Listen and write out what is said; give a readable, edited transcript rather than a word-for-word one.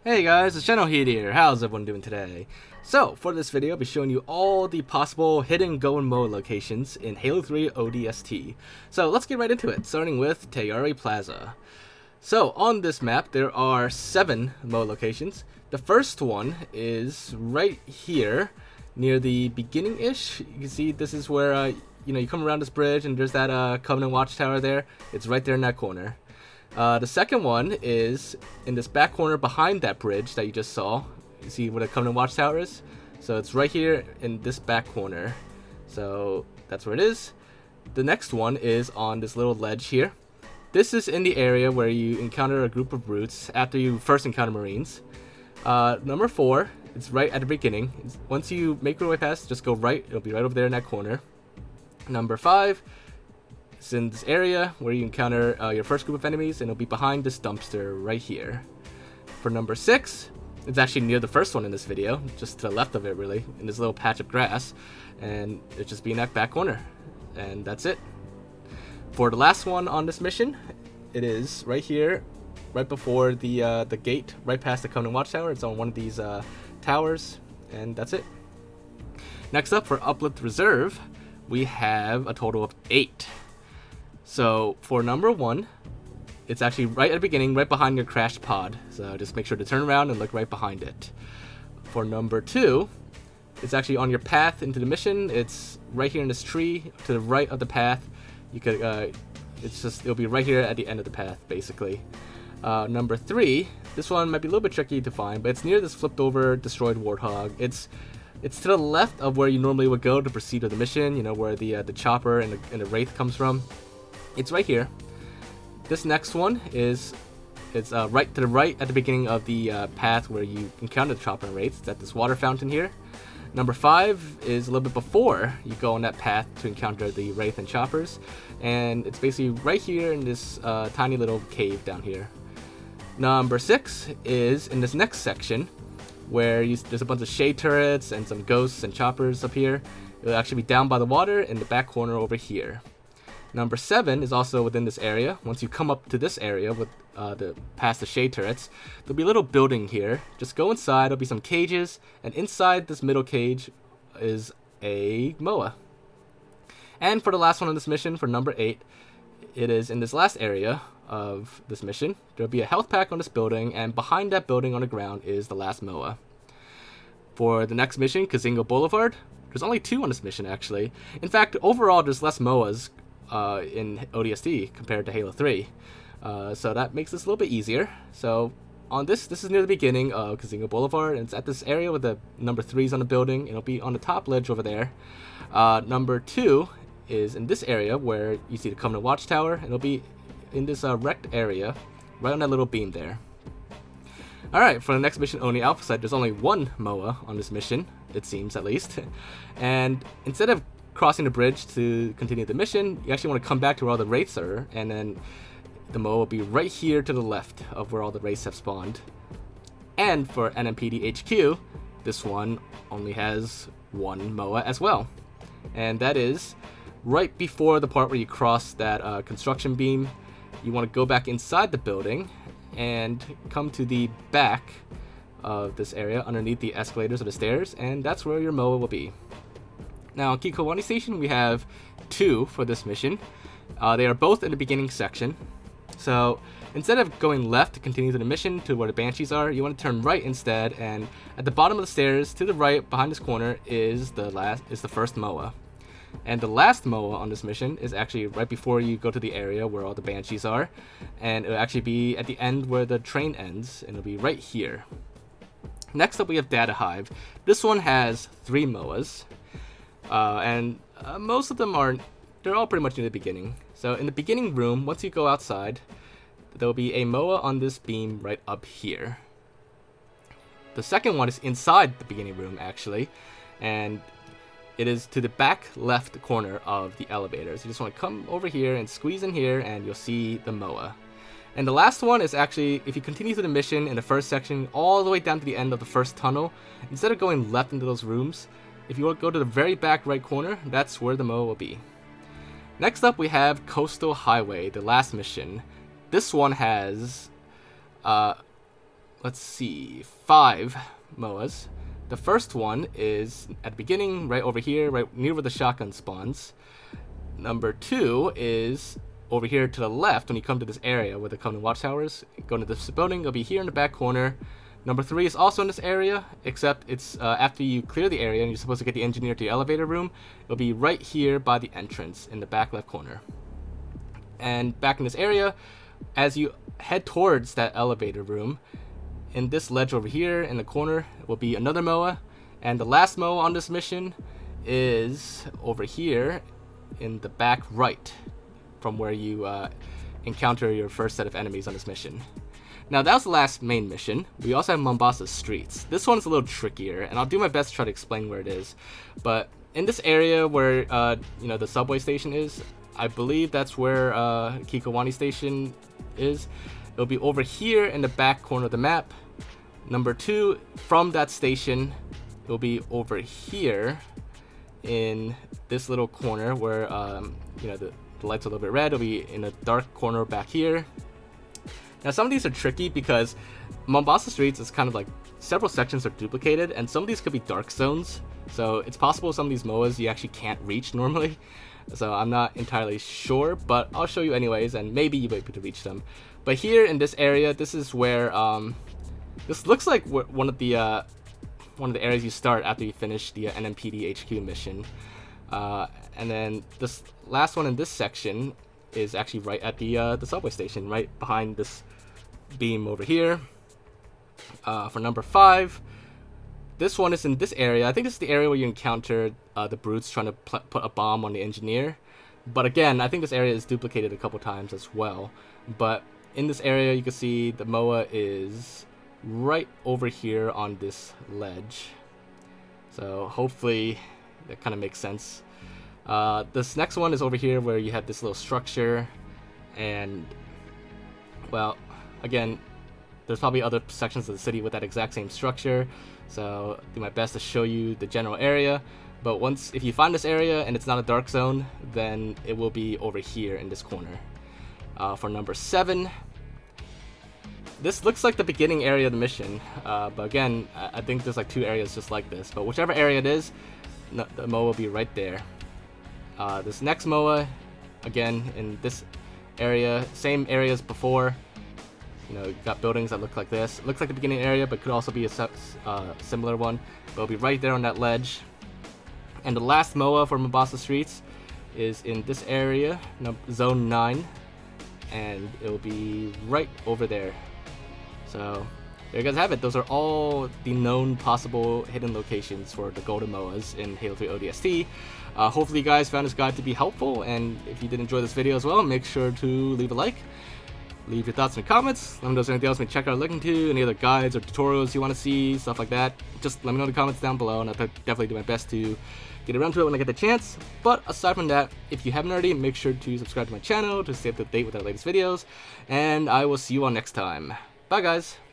Hey guys, it's Generalkidd here. How's everyone doing today? So, for this video, I'll be showing you all the possible hidden Golden Moas locations in Halo 3 ODST. So, let's get right into it, starting with Tayari Plaza. So, on this map, there are 7 Moa locations. The first one is right here, near the beginning-ish. You can see this is where, you come around this bridge and there's that Covenant Watchtower there. It's right there in that corner. The second one is in this back corner behind that bridge that you just saw. You see where the Covenant Watchtower is? So it's right here in this back corner. So that's where it is. The next one is on this little ledge here. This is in the area where you encounter a group of brutes after you first encounter Marines. Number 4, it's right at the beginning. Once you make your way past, just go right. It'll be right over there in that corner. Number 5. It's in this area where you encounter your first group of enemies, and it'll be behind this dumpster right here. For number 6, it's actually near the first one in this video, just to the left of it really, in this little patch of grass, and it's just be in that back corner. And that's it. For the last one on this mission, it is right here, right before the gate, right past the Covenant Watchtower. It's on one of these towers, and that's it. Next up, for Uplift Reserve, we have a total of 8. So for number 1, it's actually right at the beginning, right behind your crashed pod. So just make sure to turn around and look right behind it. For number 2, it's actually on your path into the mission. It's right here in this tree to the right of the path. You could, it'll be right here at the end of the path, basically. Number 3, this one might be a little bit tricky to find, but it's near this flipped over, destroyed Warthog. It's to the left of where you normally would go to proceed with the mission. You know where the chopper and the wraith comes from. It's right here. This next one is right to the right at the beginning of the path where you encounter the chopper and wraiths. It's at this water fountain here. Number 5 is a little bit before you go on that path to encounter the wraith and choppers, and it's basically right here in this tiny little cave down here. Number 6 is in this next section where there's a bunch of shade turrets and some ghosts and choppers up here. It'll actually be down by the water in the back corner over here. Number 7 is also within this area. Once you come up to this area with past the shade turrets, there'll be a little building here. Just go inside. There'll be some cages, and inside this middle cage is a Moa. And for the last one on this mission, for number 8, it is in this last area of this mission. There'll be a health pack on this building, and behind that building on the ground is the last Moa. For the next mission, Boulevard, there's only 2 on this mission actually. In fact, overall there's less Moas in ODST compared to Halo 3. So that makes this a little bit easier. So on this is near the beginning of Boulevard, and it's at this area with the number 3s on the building, and it'll be on the top ledge over there. Number 2 is in this area where you see the Covenant Watchtower, and it'll be in this wrecked area, right on that little beam there. Alright, for the next mission on the Alpha side, there's only 1 Moa on this mission, it seems at least. And instead of crossing the bridge to continue the mission, you actually want to come back to where all the wraiths are, and then the Moa will be right here to the left of where all the wraiths have spawned. And for NMPD HQ, this one only has 1 Moa as well, and that is right before the part where you cross that construction beam. You want to go back inside the building and come to the back of this area underneath the escalators or the stairs, and that's where your Moa will be. Now, on Kokowani Station, we have 2 for this mission. They are both in the beginning section. So instead of going left to continue to the mission to where the Banshees are, you want to turn right instead, and at the bottom of the stairs to the right behind this corner is the first Moa. And the last Moa on this mission is actually right before you go to the area where all the Banshees are, and it'll actually be at the end where the train ends, and it'll be right here. Next up, we have Data Hive. This one has 3 Moas. And most of them they're all pretty much near the beginning. So in the beginning room, once you go outside, there'll be a Moa on this beam right up here. The second one is inside the beginning room actually, and it is to the back left corner of the elevators. You just want to come over here and squeeze in here, and you'll see the Moa. And the last one is actually, if you continue through the mission in the first section all the way down to the end of the first tunnel, instead of going left into those rooms, if you go to the very back right corner, that's where the Moa will be. Next up, we have Coastal Highway, the last mission. This one has let's see, 5 Moas. The first one is at the beginning, right over here, right near where the shotgun spawns. Number 2 is over here to the left when you come to this area where the Covenant watchtowers. Go into this building, it'll be here in the back corner. Number 3 is also in this area, except it's after you clear the area and you're supposed to get the engineer to the elevator room. It'll be right here by the entrance in the back left corner. And back in this area, as you head towards that elevator room, in this ledge over here in the corner will be another Moa. And the last Moa on this mission is over here in the back right, from where you encounter your first set of enemies on this mission. Now that was the last main mission. We also have Mombasa Streets. This one's a little trickier, and I'll do my best to try to explain where it is. But in this area where the subway station is, I believe that's where Kokowani Station is. It'll be over here in the back corner of the map. Number 2, from that station, it'll be over here in this little corner where the light's a little bit red. It'll be in a dark corner back here. Now some of these are tricky because Mombasa Streets is kind of like several sections are duplicated, and some of these could be dark zones. So it's possible some of these Moas you actually can't reach normally. So I'm not entirely sure, but I'll show you anyways, and maybe you'll be able to reach them. But here in this area, this is where this looks like one of the areas you start after you finish the NMPD HQ mission. And then this last one in this section is actually right at the subway station, right behind this beam over here. For number 5, this one is in this area. I think this is the area where you encounter the brutes trying to put a bomb on the engineer. But again, I think this area is duplicated a couple times as well. But in this area, you can see the Moa is right over here on this ledge. So hopefully that kind of makes sense. This next one is over here where you have this little structure, and well, again, there's probably other sections of the city with that exact same structure, so I'll do my best to show you the general area. But if you find this area and it's not a dark zone, then it will be over here in this corner. For number 7, this looks like the beginning area of the mission, but again, I think there's like 2 areas just like this, but whichever area it is, the Moa will be right there. This next Moa, again, in this area, same area as before. You've got buildings that look like this. It looks like the beginning area, but could also be a similar one. But it'll be right there on that ledge. And the last Moa for Mombasa Streets is in this area, Zone 9. And it'll be right over there. So there you guys have it. Those are all the known possible hidden locations for the Golden Moas in Halo 3 ODST. Hopefully you guys found this guide to be helpful, and if you did enjoy this video as well, make sure to leave a like. Leave your thoughts in the comments. Let me know if there's anything else you want to check out or look into, any other guides or tutorials you want to see, stuff like that. Just let me know in the comments down below, and I'll definitely do my best to get around to it when I get the chance. But aside from that, if you haven't already, make sure to subscribe to my channel to stay up to date with our latest videos, and I will see you all next time. Bye guys!